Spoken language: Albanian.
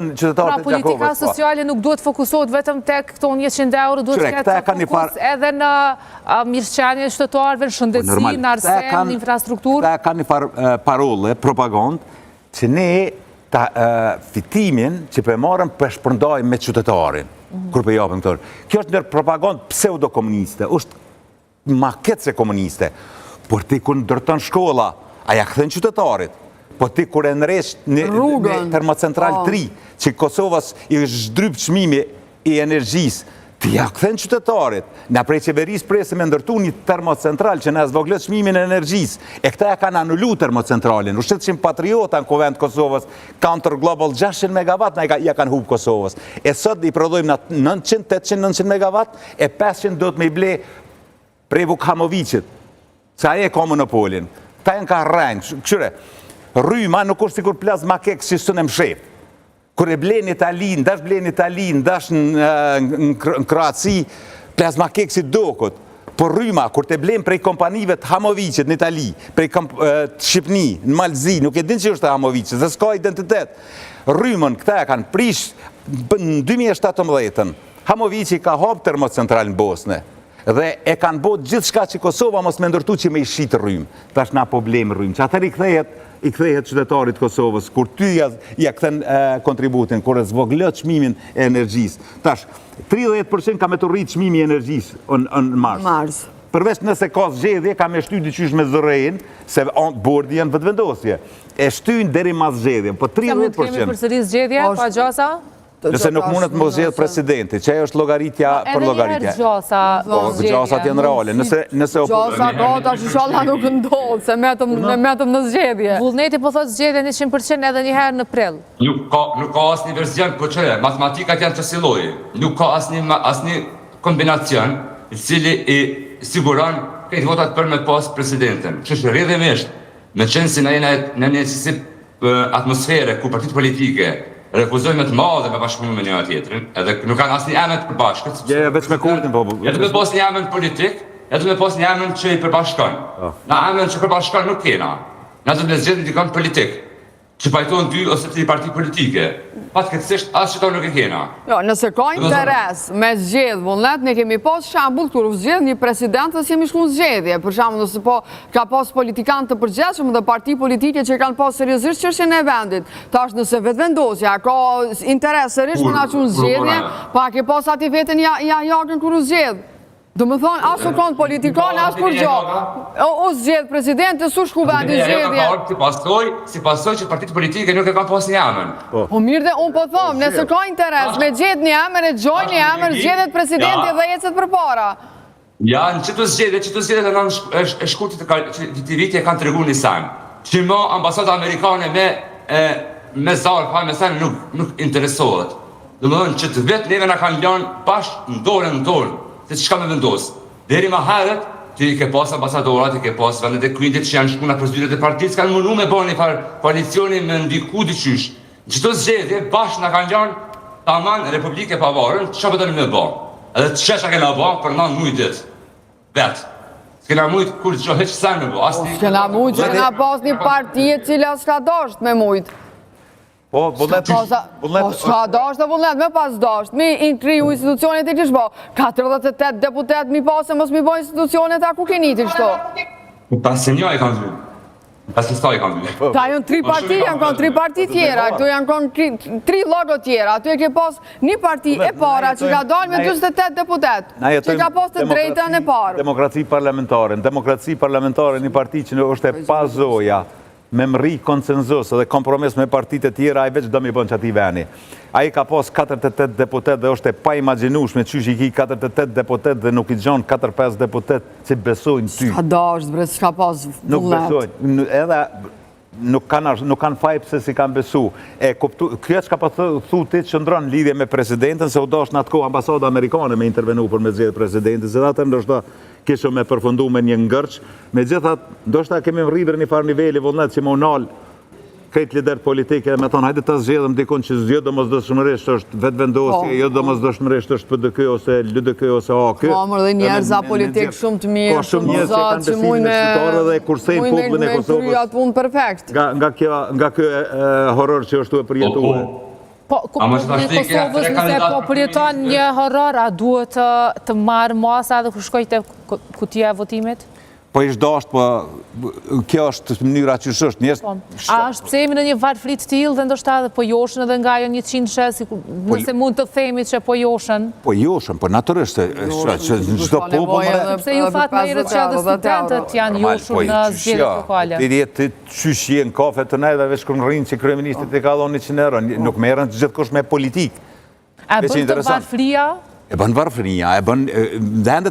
Pra politika sociale nuk duhet fokusohet vetëm tek këto 100 euro, duhet të ketë fokus edhe në mirëqenjen e qytetarëve, në shëndetësi, në arsim, në infrastrukturë. Ta ka një parole, propagandë, që ne fitimin që për marëm për shpërndajmë me qytetarin, kur për japëm këtër. Kjo është një propagandë pseudo-komuniste, është maket se komuniste, por ti kur ndërton shkolla, aja këthen qytetarit, po ti kur e nresh në termocentral 3, që Kosovës i zhdryp çmimi i energjisë, ti ja këthen qytetarit. Na prej qeverisë presë me ndërtu një termocentral që na zvoglet çmimin e energjisë. E këta ja kanë anulu termocentralin. Ushtetshin patriota në kuvend Kosovës, Counter Global 600 megawatt ja kanë hub Kosovës. E sot i prodhojmë 900, 800, 900 megawatt, e 500 do të me i ble prej Vukhamovicit, se aje ka monopolin. Ta janë ka rrengë, këshyre. Rryma nuk është sikur plazma kek që së në mshep. Kër e blenë Italin, dash blenë Italin, dash në Kroaci, plazma kek si dokot. Por rryma, kër te blenë prej kompanive të Hamovicit në Itali, prej Shqipni, në Malzi, nuk e din që është Hamovicit, dhe s'ka identitet. Rrymën, këta e kanë prish në 2017, Hamovici ka hap termocentral në Bosne. Dhe e kanë bot gjithë shka që Kosova mos me ndërtu që me i shqitë rrymë. Tash na problem rrymë, që atër i kthehet qytetarit Kosovës, kur ty ja këthen kontributin, kur e zvoglët çmimin e energjisë. Tash, 30% ka me të rritë çmimi e energjisë në mars. Përveç nëse ka zgjedhje, ka me shty dyqysh me zërejnë, se bordi janë vetëvendosje. E shtynë deri mas zgjedhje, po 30%. Kemi përsëri zgjedhje, pa Gjasa? Nëse nuk mundet më zgjedh presidenti, që ajo është logaritja për logaritja. Edhe njerë Gjasa zgjedhje. Gjasat janë reale. Gjasa gata që shala nuk ndodhë, se metëm në zgjedhje. Vullneti po thotë zgjedhje 100% edhe njëherë në prill. Nuk ka asnjë version, po që matematikat janë të siloj. Nuk ka asnjë kombinacion i cili i siguron këtë votat për me pas presidentin. Që është rrjedhimisht, me qenë si në një atmosfere ku partit politike refuzojnë të madhe me bashkëpunimin me njëra tjetrin, edhe nuk kanë asnjë emër të përbashkët. Veç me kurdin, po. Edhe me pas një emër politik, edhe me pas një emër që i përbashkon. Na emër që përbashkon nuk kena. Na do të zgjedhim dikon politik, që pajtojnë 2 ose 3 parti politike. Fatkeqësisht as çdo nuk e kena. Jo, nëse ka interes me zgjedh vullnet, ne kemi pas shembull kur u zgjedh një president dhe jemi shkuar në zgjedhje. Për shembull, nëse po ka pas politikanë të përgjithshëm dhe parti politike që kanë pas seriozisht çështjen e vendit. Tash nëse vetvendosja ka interes sërish me na çun zgjedhje, pa ke pas aty veten ja jagën kur u zgjedh. Do më thonë, asë u konë politikon, asë kur gjo. O zgjedh presidente, su shku vendi zgjedhje. Si pasoj që partit politike nuk e ka pas një emën. O mirë dhe unë po thomë, nëse ka interes me gjithë një emën, e gjoj një emën, zgjedhet presidente dhe jetëset për para. Ja, në qëtu zgjedhjet e në shkurtit të vitje kanë të regu një sen. Që më ambasada amerikane me zarë, pa me sen nuk interesohet. Do më thonë, që të vetë neve në kanë ljanë bashkë në dorë, se që ka me vendosë. Deri ma herët, ti ke pas ambasadorat, ti ke pas vendet e krindit që janë shkuna për zyret e partitë, s'kanë mënu me bërë një koalicioni me ndiku diqysh. Në qëto zgjedhje, bashkë në kanë gjanë taman Republike Pavarën, që pëtën me bërë. Edhe të qesha kena bërë për nanë mujtit. Vetë. S'kena mujt kur që heqë sen me bërë. S'kena mujt që kena pas një partije cila s'ka dasht me mujt. Po, vullnet... s'ka dasht dhe vullnet, me pas dasht. Mi kriju institucionet i kishbo. 48 deputet mi pasë, mos mi bo institucionet a ku keni të kishto. Pasë një i kanë vë. Pasë sta i kanë vë. Ta janë 3 parti, janë konë 3 parti tjera. Këtu janë konë 3 logo tjera. Atu e ke pas një parti e para që ka dalë me 28 deputet. Që ka pas të drejtën e parë. Demokraci parlamentare, një parti që është e pazoja, me mri konsenzus dhe kompromis me partit e tjera, a i veç do mi bën që ati veni. A i ka pas 48 deputet dhe është e pa imaginush me qysh i ki 48 deputet dhe nuk i gjonë 4-5 deputet që besojnë ty. Ska dasht, bre, s'ka pas vullnet. Nuk besojnë, edhe nuk kanë faj pëse si kanë besu. Kjo që ka pa thu ti që ndronë lidhje me presidentën, se u dasht në atë kohë ambasada amerikane me intervenu për me zjedhë presidentën, se dhe atër ndoshta kishë me përfundu me një ngërç, me gjithat, ndoshta kemi më rridrë një farë nivelli vullnet që më unalë krejt lider politike, me thonë, hajde të zgjedhëm dikun që jo do mos dëshmërisht është vetëvendosje, jo do mos dëshmërisht është PDK ose LDK ose AK. Po, mërë dhe njerëza politikë shumë të mirë, shumë njerëz që kanë besimin e shqiptarëve dhe kursejnë popullin e Kosovës. Punë perfekt. Nga kjo horror që është tu e përjetuar. Populli Kosovës nëse po përjeton një horror, a duhet të marrë masa dhe kur shkoj të kutia e votimit? Po ishtë dasht, po kjo është mënyra që është njështë... A është pse jemi në një varfëri të tillë dhe ndoshta edhe po joshën edhe nga ajo 100 nëse mund të themi që po joshën? Po joshën, po natyrisht që në çdo popull... Pse ju thatë me herët që edhe studentët janë joshur në zgjedhjet lokale? Ti qysh jenë kafe të nejda veç kërë në rrinë që kryeministit i ka dhonë 100 euro, nuk merren gjithkush me politikë. A bën të varfëria? E bën varfëria, e bën vendet